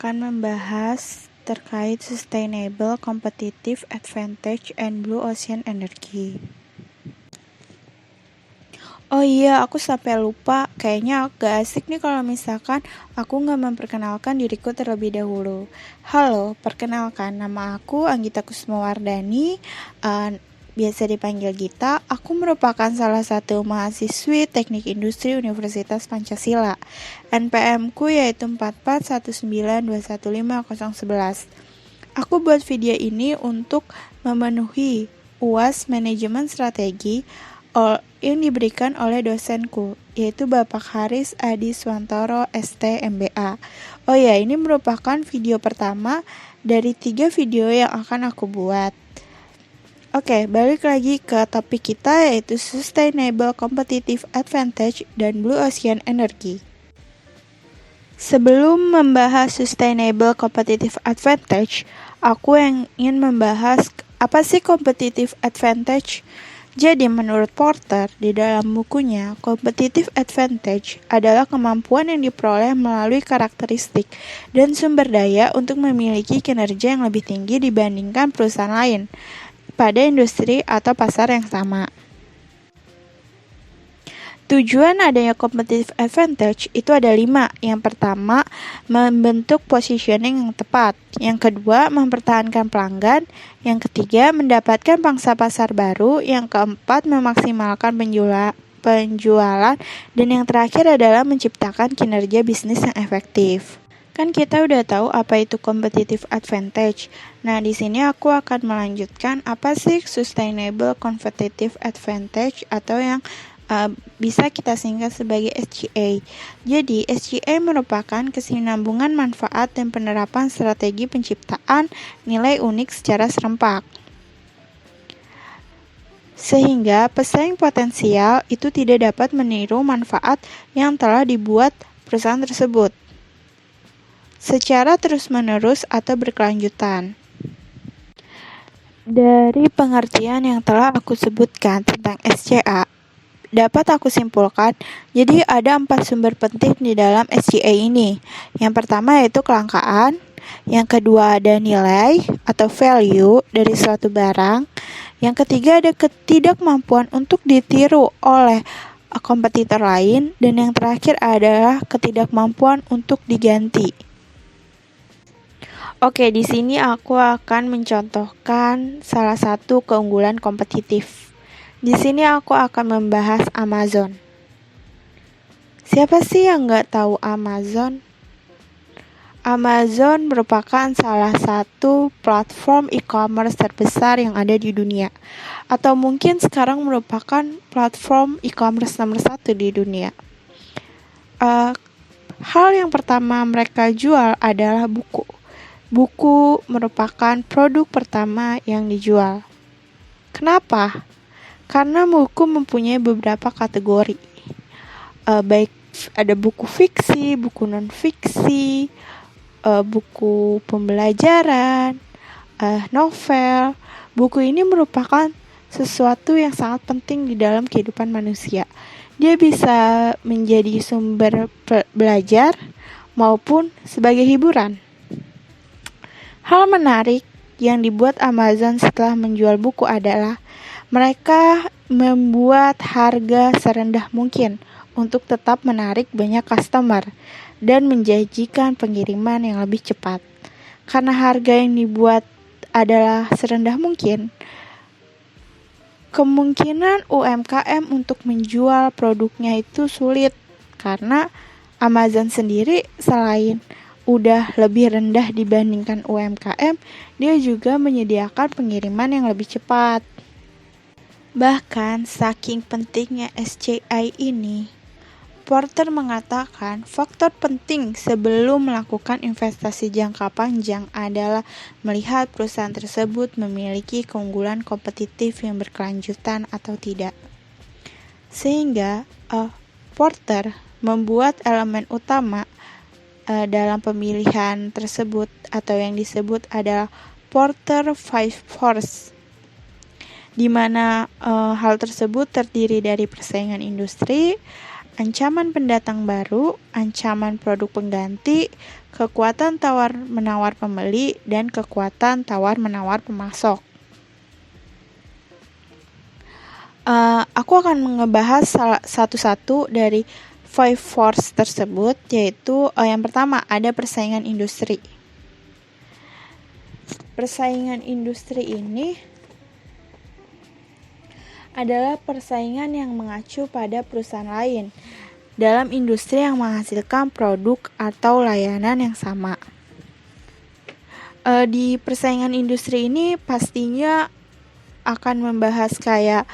akan membahas terkait Sustainable Competitive Advantage and Blue Ocean Energy. Oh iya, aku sampai lupa. Kayaknya agak asik nih kalau misalkan aku nggak memperkenalkan diriku terlebih dahulu. Halo, perkenalkan, nama aku Anggita Kusmawardani, biasa dipanggil Gita. Aku merupakan salah satu mahasiswi Teknik Industri Universitas Pancasila. NPM-ku yaitu 44192150011. Aku buat video ini untuk memenuhi UAS Manajemen Strategi yang diberikan oleh dosenku, yaitu Bapak Haris Adi Swantoro ST MBA. Oh ya, ini merupakan video pertama dari 3 video yang akan aku buat. Oke, balik lagi ke topik kita, yaitu Sustainable Competitive Advantage dan Blue Ocean Energy. Sebelum membahas Sustainable Competitive Advantage, aku yang ingin membahas apa sih Competitive Advantage. Jadi menurut Porter, di dalam bukunya, competitive advantage adalah kemampuan yang diperoleh melalui karakteristik dan sumber daya untuk memiliki kinerja yang lebih tinggi dibandingkan perusahaan lain pada industri atau pasar yang sama. Tujuan adanya competitive advantage itu ada 5. Yang pertama, membentuk positioning yang tepat. Yang kedua, mempertahankan pelanggan. Yang ketiga, mendapatkan pangsa pasar baru. Yang keempat, memaksimalkan penjualan. Dan yang terakhir adalah menciptakan kinerja bisnis yang efektif. Kan kita udah tahu apa itu competitive advantage. Nah, di sini aku akan melanjutkan apa sih sustainable competitive advantage atau yang bisa kita singkat sebagai SGA. Jadi, SGA merupakan kesinambungan manfaat dan penerapan strategi penciptaan nilai unik secara serempak. Sehingga pesaing potensial itu tidak dapat meniru manfaat yang telah dibuat perusahaan tersebut secara terus-menerus atau berkelanjutan. Dari pengertian yang telah aku sebutkan tentang SCA, dapat aku simpulkan, jadi ada 4 sumber penting di dalam SGA ini. Yang pertama yaitu kelangkaan, yang kedua ada nilai atau value dari suatu barang, yang ketiga ada ketidakmampuan untuk ditiru oleh kompetitor lain, dan yang terakhir adalah ketidakmampuan untuk diganti. Oke, di sini aku akan mencontohkan salah satu keunggulan kompetitif. Di sini aku akan membahas Amazon. Siapa sih yang nggak tahu Amazon? Amazon merupakan salah satu platform e-commerce terbesar yang ada di dunia. Atau mungkin sekarang merupakan platform e-commerce nomor 1 di dunia. Hal yang pertama mereka jual adalah buku. Buku merupakan produk pertama yang dijual. Kenapa? Karena buku mempunyai beberapa kategori, baik ada buku fiksi, buku non-fiksi, buku pembelajaran, novel. Buku ini merupakan sesuatu yang sangat penting di dalam kehidupan manusia. Dia bisa menjadi sumber belajar maupun sebagai hiburan. Hal menarik yang dibuat Amazon setelah menjual buku adalah mereka membuat harga serendah mungkin untuk tetap menarik banyak customer dan menjanjikan pengiriman yang lebih cepat. Karena harga yang dibuat adalah serendah mungkin, kemungkinan UMKM untuk menjual produknya itu sulit karena Amazon sendiri selain udah lebih rendah dibandingkan UMKM, dia juga menyediakan pengiriman yang lebih cepat. Bahkan saking pentingnya SCI ini, Porter mengatakan faktor penting sebelum melakukan investasi jangka panjang adalah melihat perusahaan tersebut memiliki keunggulan kompetitif yang berkelanjutan atau tidak. Sehingga Porter membuat elemen utama dalam pemilihan tersebut atau yang disebut adalah Porter 5 Force, di mana hal tersebut terdiri dari persaingan industri, ancaman pendatang baru, ancaman produk pengganti, kekuatan tawar-menawar pembeli, dan kekuatan tawar-menawar pemasok. Aku akan ngebahas satu-satu dari 5 force tersebut, yaitu yang pertama ada persaingan industri. Persaingan industri ini adalah persaingan yang mengacu pada perusahaan lain dalam industri yang menghasilkan produk atau layanan yang sama. Di persaingan industri ini pastinya akan membahas kayak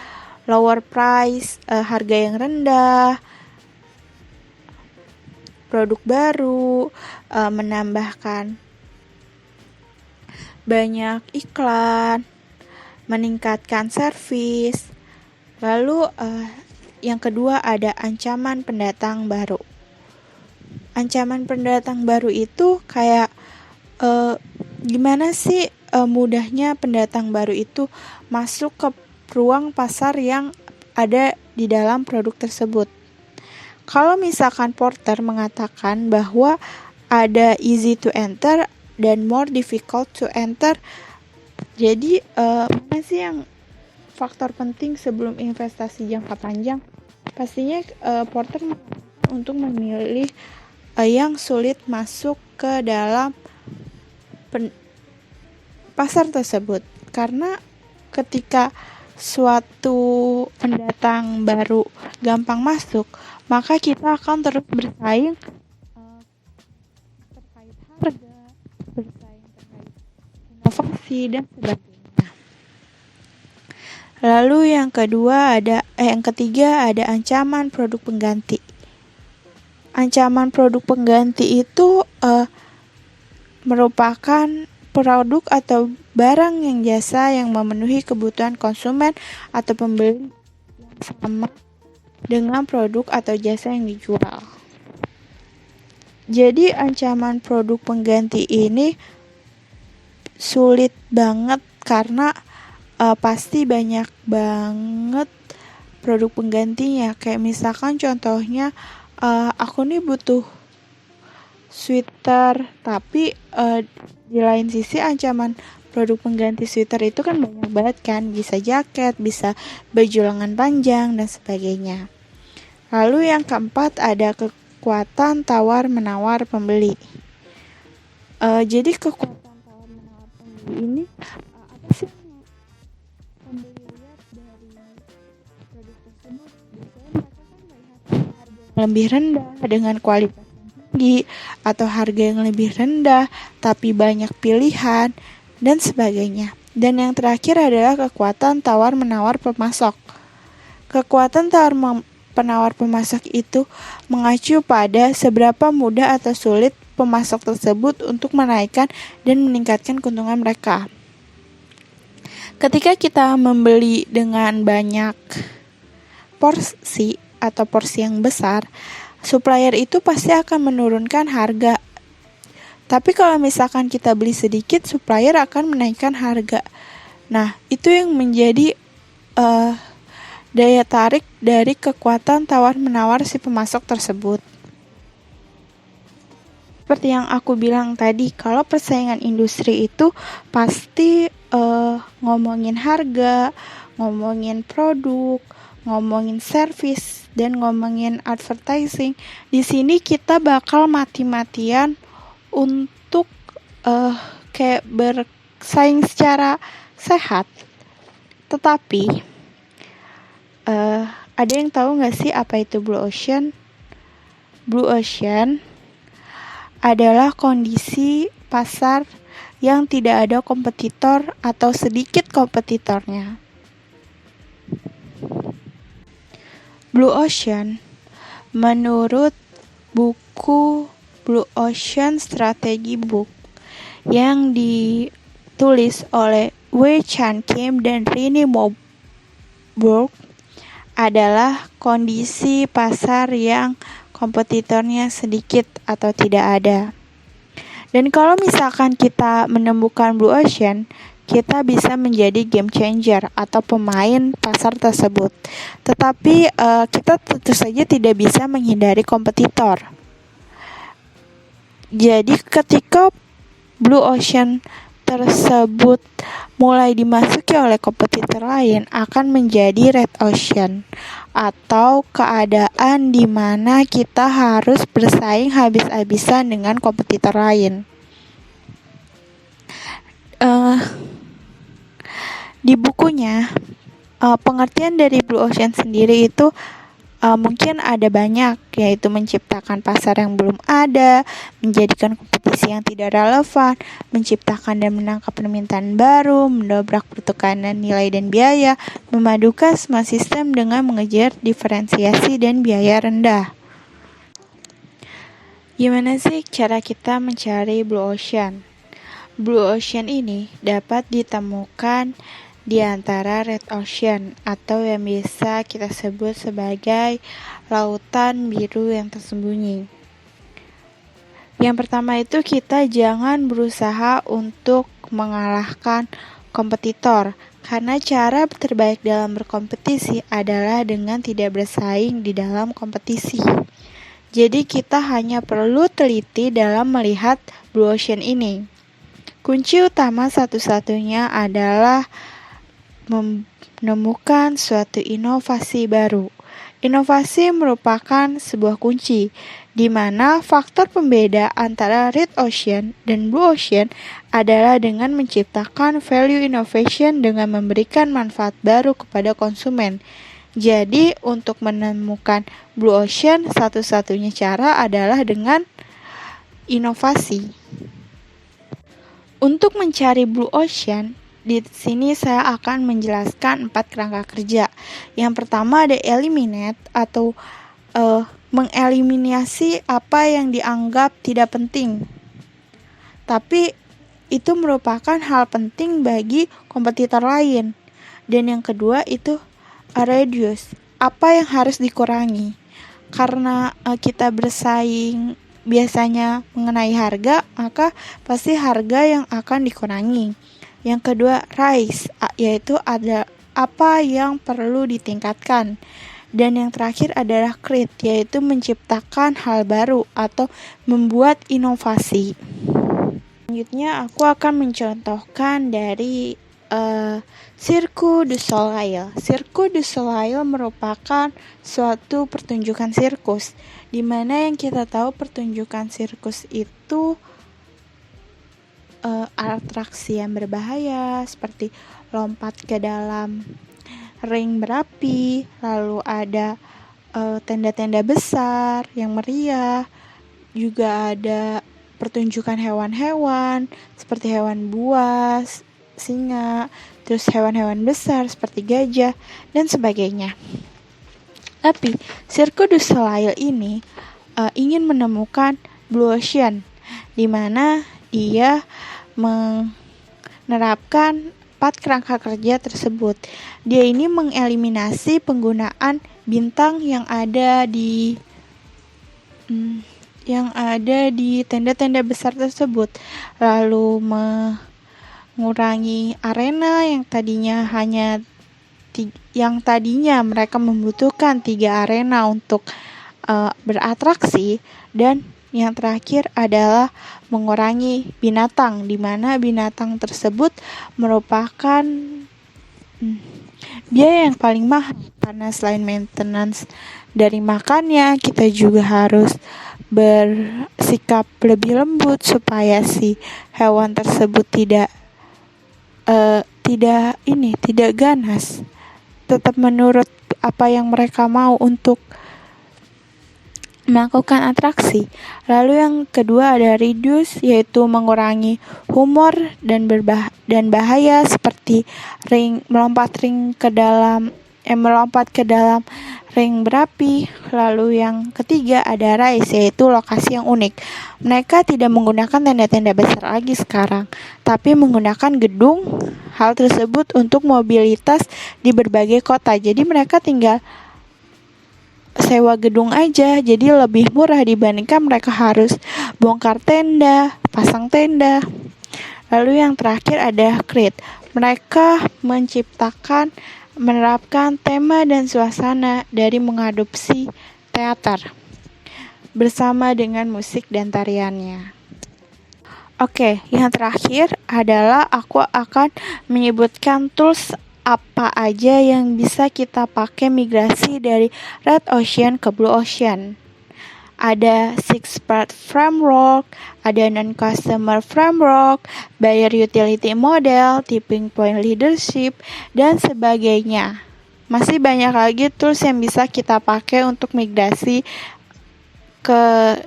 lower price, harga yang rendah, produk baru, menambahkan banyak iklan, meningkatkan servis. Lalu yang kedua ada ancaman pendatang baru. Ancaman pendatang baru itu kayak gimana sih mudahnya pendatang baru itu masuk ke ruang pasar yang ada di dalam produk tersebut. Kalau misalkan Porter mengatakan bahwa ada easy to enter dan more difficult to enter, jadi mana sih yang faktor penting sebelum investasi jangka panjang? Pastinya Porter untuk memilih yang sulit masuk ke dalam pasar tersebut, karena ketika suatu pendatang baru gampang masuk, maka kita akan terus bersaing terkait harga, bersaing terkait inovasi dan sebagainya. Lalu yang ketiga ada ancaman produk pengganti. Ancaman produk pengganti itu merupakan produk atau barang yang jasa yang memenuhi kebutuhan konsumen atau pembeli yang sama dengan produk atau jasa yang dijual. Jadi ancaman produk pengganti ini sulit banget karena pasti banyak banget produk penggantinya. Kayak misalkan contohnya aku nih butuh sweater, tapi di lain sisi ancaman produk pengganti sweater itu kan banyak banget kan, bisa jaket, bisa baju lengan panjang dan sebagainya. Lalu yang keempat ada kekuatan tawar-menawar pembeli. Jadi kekuatan tawar-menawar pembeli ini apa sih pembeli lihat dari produk tersebut? Biasanya mereka kan melihat harga yang lebih rendah dengan kualitas tinggi, atau harga yang lebih rendah tapi banyak pilihan dan sebagainya. Dan yang terakhir adalah kekuatan tawar-menawar pemasok. Kekuatan tawar-menawar pemasok itu mengacu pada seberapa mudah atau sulit pemasok tersebut untuk menaikkan dan meningkatkan keuntungan mereka. Ketika kita membeli dengan banyak porsi atau porsi yang besar, supplier itu pasti akan menurunkan harga. Tapi kalau misalkan kita beli sedikit, supplier akan menaikkan harga. Nah, itu yang menjadi daya tarik dari kekuatan tawar-menawar si pemasok tersebut. Seperti yang aku bilang tadi, kalau persaingan industri itu pasti ngomongin harga, ngomongin produk, ngomongin service, dan ngomongin advertising. Di sini kita bakal mati-matian untuk kayak bersaing secara sehat. Tetapi ada yang tahu nggak sih apa itu blue ocean? Blue ocean adalah kondisi pasar yang tidak ada kompetitor atau sedikit kompetitornya. Blue Ocean menurut buku Blue Ocean Strategy Book yang ditulis oleh Wei Chan Kim dan Rini Moberg adalah kondisi pasar yang kompetitornya sedikit atau tidak ada. Dan kalau misalkan kita menemukan Blue Ocean, kita bisa menjadi game changer atau pemain pasar tersebut. Tetapi kita tentu saja tidak bisa menghindari kompetitor. Jadi ketika blue ocean tersebut mulai dimasuki oleh kompetitor lain, akan menjadi red ocean atau keadaan di mana kita harus bersaing habis-habisan dengan kompetitor lain. Di bukunya, pengertian dari blue ocean sendiri itu mungkin ada banyak, yaitu menciptakan pasar yang belum ada, menjadikan kompetisi yang tidak relevan, menciptakan dan menangkap permintaan baru, mendobrak pertukaran nilai dan biaya, memadukan semua sistem dengan mengejar diferensiasi dan biaya rendah. Gimana sih cara kita mencari blue ocean? Blue ocean ini dapat ditemukan di antara red ocean atau yang bisa kita sebut sebagai lautan biru yang tersembunyi. Yang pertama itu, kita jangan berusaha untuk mengalahkan kompetitor, karena cara terbaik dalam berkompetisi adalah dengan tidak bersaing di dalam kompetisi. Jadi kita hanya perlu teliti dalam melihat blue ocean ini. Kunci utama satu-satunya adalah menemukan suatu inovasi baru. Inovasi merupakan sebuah kunci, di mana faktor pembeda antara red ocean dan blue ocean adalah dengan menciptakan value innovation dengan memberikan manfaat baru kepada konsumen. Jadi, untuk menemukan blue ocean, satu-satunya cara adalah dengan inovasi. Untuk mencari blue ocean, di sini saya akan menjelaskan 4 kerangka kerja. Yang pertama ada eliminate atau mengeliminasi apa yang dianggap tidak penting. Tapi itu merupakan hal penting bagi kompetitor lain. Dan yang kedua itu reduce, apa yang harus dikurangi. Karena kita bersaing biasanya mengenai harga, maka pasti harga yang akan dikurangi. Yang kedua, rise, yaitu ada apa yang perlu ditingkatkan. Dan yang terakhir adalah create, yaitu menciptakan hal baru atau membuat inovasi. Selanjutnya aku akan mencontohkan dari Cirque du Soleil. Cirque du Soleil merupakan suatu pertunjukan sirkus, di mana yang kita tahu pertunjukan sirkus itu atraksi yang berbahaya seperti lompat ke dalam ring berapi, lalu ada tenda-tenda besar yang meriah, juga ada pertunjukan hewan-hewan seperti hewan buas, singa, terus hewan-hewan besar seperti gajah dan sebagainya. Tapi Cirque du Soleil ini ingin menemukan blue ocean, di mana dia menerapkan 4 kerangka kerja tersebut. Dia ini mengeliminasi penggunaan bintang yang ada di tenda-tenda besar tersebut, lalu mengurangi arena yang tadinya mereka membutuhkan 3 arena untuk beratraksi, dan yang terakhir adalah mengurangi binatang, di mana binatang tersebut merupakan biaya yang paling mahal, karena selain maintenance dari makannya, kita juga harus bersikap lebih lembut supaya si hewan tersebut tidak ganas, tetap menurut apa yang mereka mau untuk melakukan atraksi. Lalu yang kedua ada reduce, yaitu mengurangi humor dan bahaya seperti melompat ke dalam ring berapi. Lalu yang ketiga ada rise, yaitu lokasi yang unik. Mereka tidak menggunakan tenda-tenda besar lagi sekarang, tapi menggunakan gedung. Hal tersebut untuk mobilitas di berbagai kota. Jadi mereka tinggal sewa gedung aja, jadi lebih murah dibandingkan mereka harus bongkar tenda, pasang tenda. Lalu yang terakhir ada create. Mereka menerapkan tema dan suasana dari mengadopsi teater bersama dengan musik dan tariannya. Oke, yang terakhir adalah aku akan menyebutkan tools apa aja yang bisa kita pakai migrasi dari Red Ocean ke Blue Ocean. Ada 6-part framework, ada non-customer framework, buyer utility model, tipping point leadership, dan sebagainya. Masih banyak lagi tools yang bisa kita pakai untuk migrasi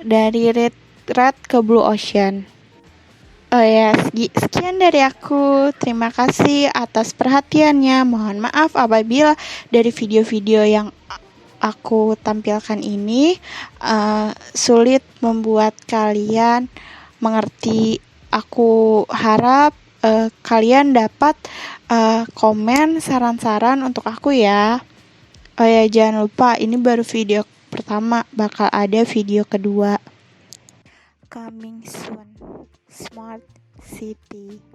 dari Red ke Blue Ocean. Oh ya, sekian dari aku. Terima kasih atas perhatiannya. Mohon maaf apabila dari video-video yang aku tampilkan ini sulit membuat kalian mengerti. Aku harap kalian dapat komen saran-saran untuk aku ya. Oh ya, jangan lupa ini baru video pertama, bakal ada video kedua. Coming soon. Smart City.